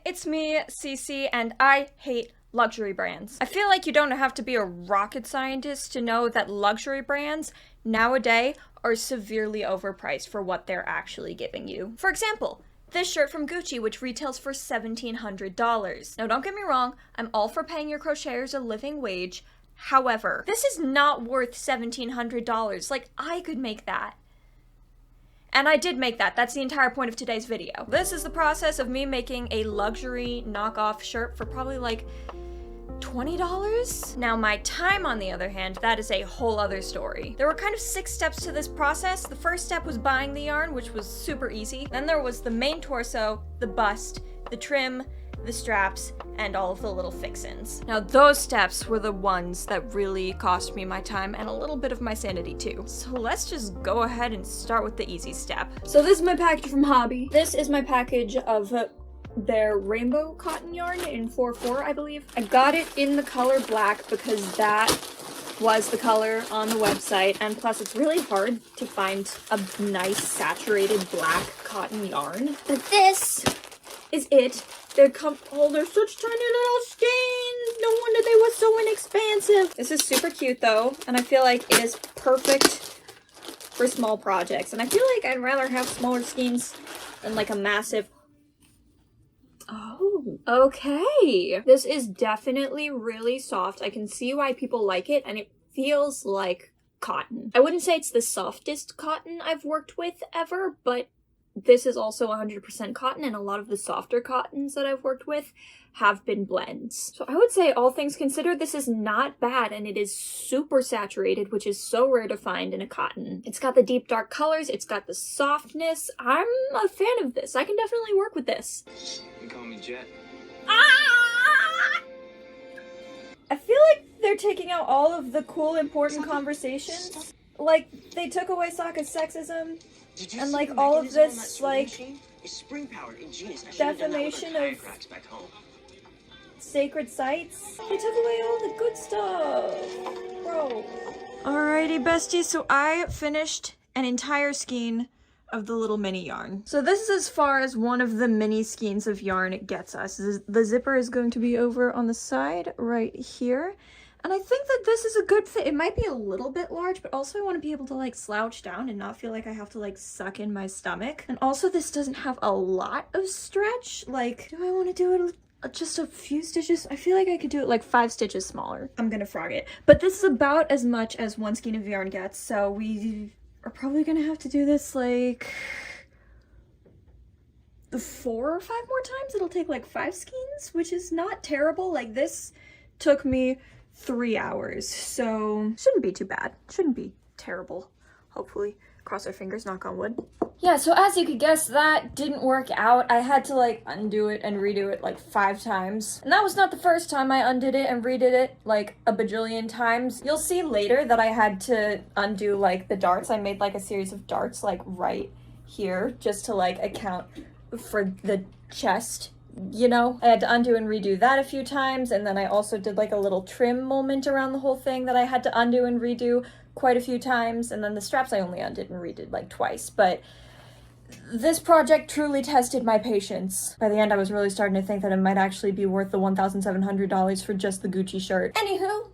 it's me, Cici, and I hate luxury brands. I feel like you don't have to be a rocket scientist to know that luxury brands nowadays are severely overpriced for what they're actually giving you. For example, this shirt from Gucci, which retails for $1,700. Now don't get me wrong, I'm all for paying your crocheters a living wage. However, this is not worth $1,700. Like, I could make that. And I did make that. That's the entire point of today's video. This is the process of me making a luxury knockoff shirt for probably like $20? Now my time, on the other hand, that is a whole other story. There were kind of 6 steps to this process. The first step was buying the yarn, which was super easy. Then there was the main torso, the bust, the trim, the straps, and all of the little fix-ins. Now those steps were the ones that really cost me my time and a little bit of my sanity too. So let's just go ahead and start with the easy step. So this is my package from Hobby. This is my package of their rainbow cotton yarn in 4/4, I believe. I got it in the color black because that was the color on the website, and plus it's really hard to find a nice saturated black cotton yarn. But this is it. They're such tiny little skeins. No wonder they were so inexpensive. This is super cute though, and I feel like it is perfect for small projects. And I feel like I'd rather have smaller skeins than like a massive. Oh, okay. This is definitely really soft. I can see why people like it, and it feels like cotton. I wouldn't say it's the softest cotton I've worked with ever, but this is also 100% cotton, and a lot of the softer cottons that I've worked with have been blends. So I would say, all things considered, this is not bad, and it is super saturated, which is so rare to find in a cotton. It's got the deep dark colors, it's got the softness. I'm a fan of this. I can definitely work with this. You call me Jet. Ah! I feel like they're taking out all of the cool, important conversations. Like, they took away Sokka's sexism, and like all of this like defamation of sacred sites. They took away all the good stuff, bro. Alrighty, besties, so I finished an entire skein of the little mini yarn. So this is as far as one of the mini skeins of yarn it gets us. The zipper is going to be over on the side right here. And I think that this is a good fit. It might be a little bit large, but also I want to be able to like slouch down and not feel like I have to like suck in my stomach. And also this doesn't have a lot of stretch. Like, do I want to do it just a few stitches? I feel like I could do it like 5 stitches smaller. I'm gonna frog it. But this is about as much as one skein of yarn gets. So we are probably gonna have to do this like 4 or 5 more times. It'll take like 5 skeins, which is not terrible. Like, this took me 3 hours, so shouldn't be too bad. Shouldn't be terrible, hopefully. Cross our fingers, knock on wood. Yeah, so as you could guess, that didn't work out. I had to like undo it and redo it like 5 times. And that was not the first time I undid it and redid it like a bajillion times. You'll see later that I had to undo like the darts. I made like a series of darts like right here just to like account for the chest. You know, I had to undo and redo that a few times, and then I also did like a little trim moment around the whole thing that I had to undo and redo quite a few times, and then the straps I only undid and redid like twice. But this project truly tested my patience. By the end, I was really starting to think that it might actually be worth the $1,700 for just the Gucci shirt. Anywho,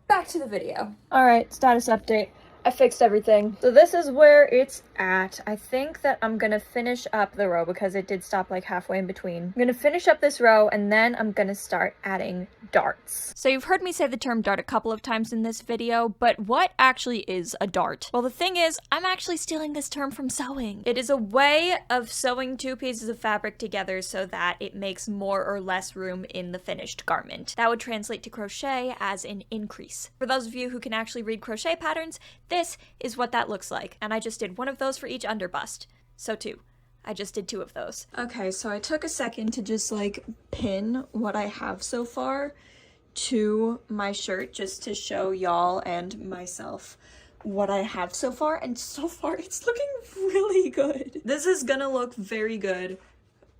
back to the video. Alright, status update. I fixed everything. So this is where it's at. I think that I'm gonna finish up the row because it did stop like halfway in between. I'm gonna finish up this row and then I'm gonna start adding darts. So you've heard me say the term dart a couple of times in this video, but what actually is a dart? Well, the thing is, I'm actually stealing this term from sewing. It is a way of sewing 2 pieces of fabric together so that it makes more or less room in the finished garment. That would translate to crochet as an increase. For those of you who can actually read crochet patterns, this is what that looks like, and I just did one of those for each underbust. So 2. I just did 2 of those. Okay, so I took a second to just like pin what I have so far to my shirt just to show y'all and myself what I have so far, and so far it's looking really good. This is gonna look very good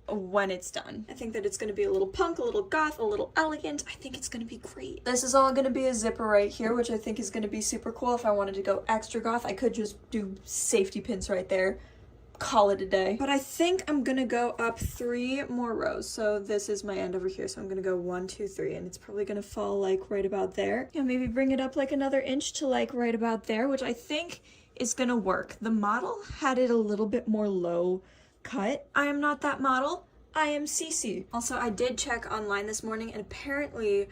when it's done. I think that it's gonna be a little punk, a little goth, a little elegant. I think it's gonna be great. This is all gonna be a zipper right here, which I think is gonna be super cool. If I wanted to go extra goth, I could just do safety pins right there. call it a day. But I think I'm gonna go up 3 more rows. So this is my end over here. So I'm gonna go 1, 2, 3, and it's probably gonna fall like right about there. Yeah, maybe bring it up like another inch to like right about there, which I think is gonna work. The model had it a little bit more low cut. I am not that model. I am Cici. Also, I did check online this morning, and apparently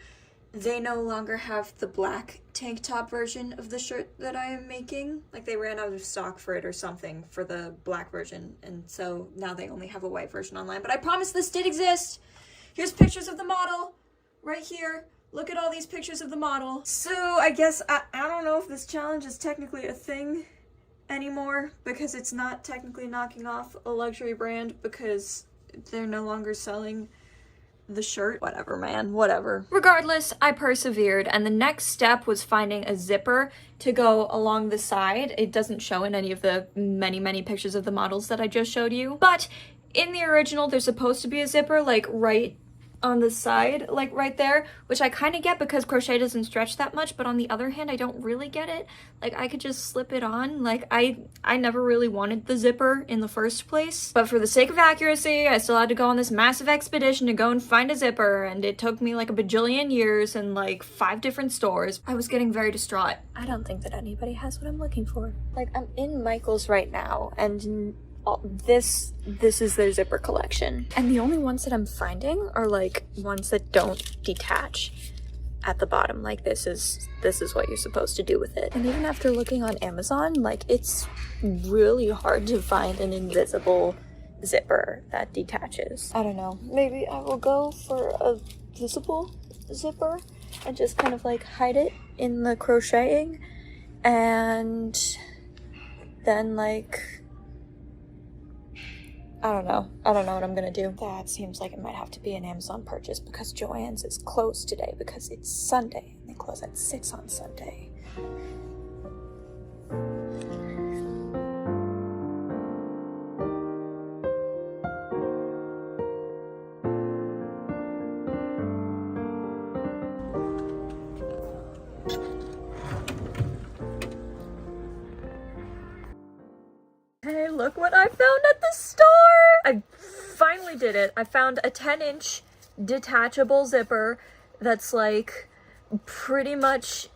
they no longer have the black tank top version of the shirt that I am making. Like, they ran out of stock for it or something for the black version, and so now they only have a white version online. But I promise this did exist. Here's pictures of the model right here. Look at all these pictures of the model. So I guess I don't know if this challenge is technically a thing anymore, because it's not technically knocking off a luxury brand because they're no longer selling the shirt. Whatever, man, whatever. Regardless, I persevered, and the next step was finding a zipper to go along the side. It doesn't show in any of the many pictures of the models that I just showed you, but in the original there's supposed to be a zipper like right on the side, like right there, which I kind of get because crochet doesn't stretch that much, but on the other hand I don't really get it. Like, I could just slip it on. Like, I never really wanted the zipper in the first place, but for the sake of accuracy I still had to go on this massive expedition to go and find a zipper, and it took me like a bajillion years and like 5 different stores. I was getting very distraught. I don't think that anybody has what I'm looking for. Like, I'm in Michael's right now, and this is their zipper collection, and the only ones that I'm finding are like ones that don't detach at the bottom. Like, this is what you're supposed to do with it. And even after looking on Amazon, like, it's really hard to find an invisible zipper that detaches. I don't know, maybe I will go for a visible zipper and just kind of like hide it in the crocheting, and then like I don't know what I'm gonna do. That seems like it might have to be an Amazon purchase because Joann's is closed today because it's Sunday and they close at 6 on Sunday. Hey, look what I found at the store! I finally did it. I found a 10-inch detachable zipper that's like pretty much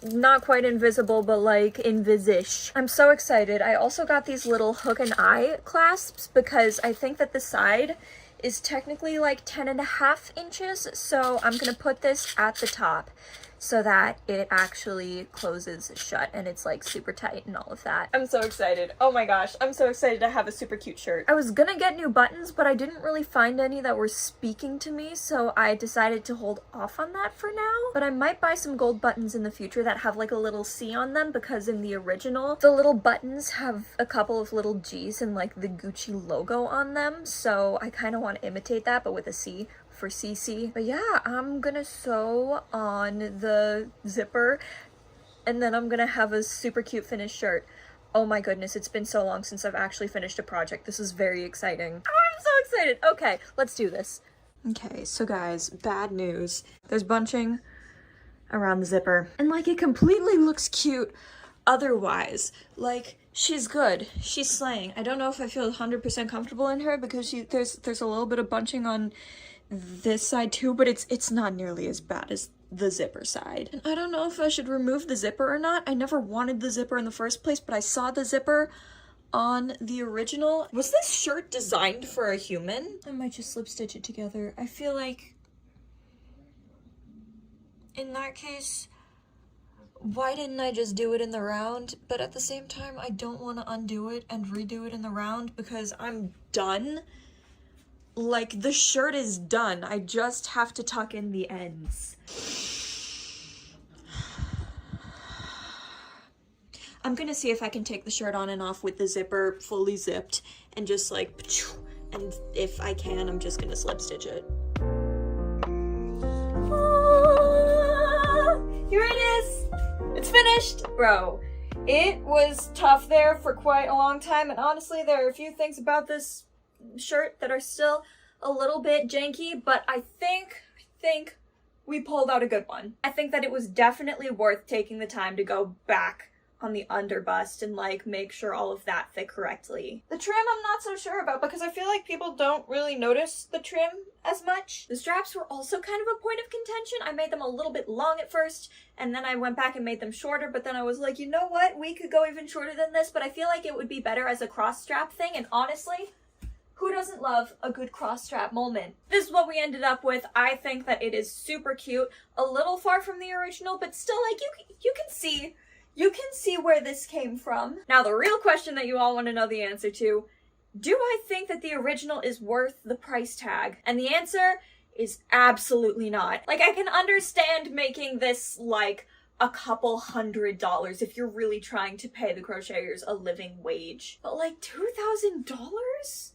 not quite invisible, but like invisish. I'm so excited. I also got these little hook and eye clasps because I think that the side is technically like 10.5 inches, so I'm gonna put this at the top so that it actually closes shut and it's like super tight and all of that. I'm so excited. Oh my gosh, I'm so excited to have a super cute shirt. I was gonna get new buttons, but I didn't really find any that were speaking to me, so I decided to hold off on that for now. But I might buy some gold buttons in the future that have like a little C on them, because in the original, the little buttons have a couple of little G's and like the Gucci logo on them, so I kind of want to imitate that, but with a C for Cici. But yeah, I'm gonna sew on the zipper and then I'm gonna have a super cute finished shirt. Oh my goodness, it's been so long since I've actually finished a project. This is very exciting. Oh, I'm so excited. Okay, let's do this. Okay, so guys, bad news. There's bunching around the zipper, and like it completely looks cute otherwise. Like, she's good, she's slaying. I don't know if I feel 100% comfortable in her because there's a little bit of bunching on this side too, but it's not nearly as bad as the zipper side. And I don't know if I should remove the zipper or not. I never wanted the zipper in the first place, but I saw the zipper on the original. Was this shirt designed for a human? I might just slip stitch it together. I feel like in that case, why didn't I just do it in the round? But at the same time, I don't want to undo it and redo it in the round because I'm done. Like, the shirt is done. I just have to tuck in the ends. I'm gonna see if I can take the shirt on and off with the zipper fully zipped and just like, and if I can, I'm just gonna slip stitch it. Ah, here it is. It's finished. Bro, it was tough there for quite a long time, and honestly, there are a few things about this shirt that are still a little bit janky, but I think we pulled out a good one. I think that it was definitely worth taking the time to go back on the under bust and like make sure all of that fit correctly. The trim I'm not so sure about because I feel like people don't really notice the trim as much. The straps were also kind of a point of contention. I made them a little bit long at first and then I went back and made them shorter, but then I was like, you know what? We could go even shorter than this, but I feel like it would be better as a cross strap thing, and honestly, who doesn't love a good cross strap moment? This is what we ended up with. I think that it is super cute, a little far from the original, but still like you can see where this came from. Now the real question that you all want to know the answer to, do I think that the original is worth the price tag? And the answer is absolutely not. Like, I can understand making this like a couple $100 if you're really trying to pay the crocheters a living wage. But like $2,000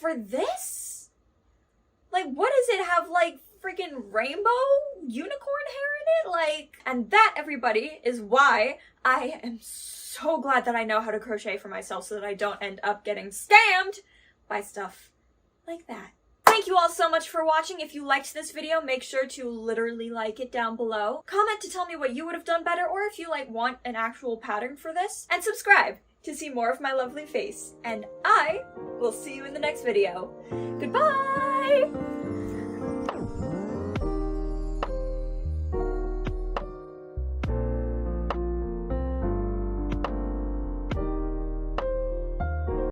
for this? Like, what does it have, like freaking rainbow unicorn hair in it? Like, and that, everybody, is why I am so glad that I know how to crochet for myself so that I don't end up getting scammed by stuff like that. Thank you all so much for watching. If you liked this video, make sure to literally like it down below. Comment to tell me what you would have done better, or if you like want an actual pattern for this. And subscribe to see more of my lovely face. And I will see you in the next video. Goodbye!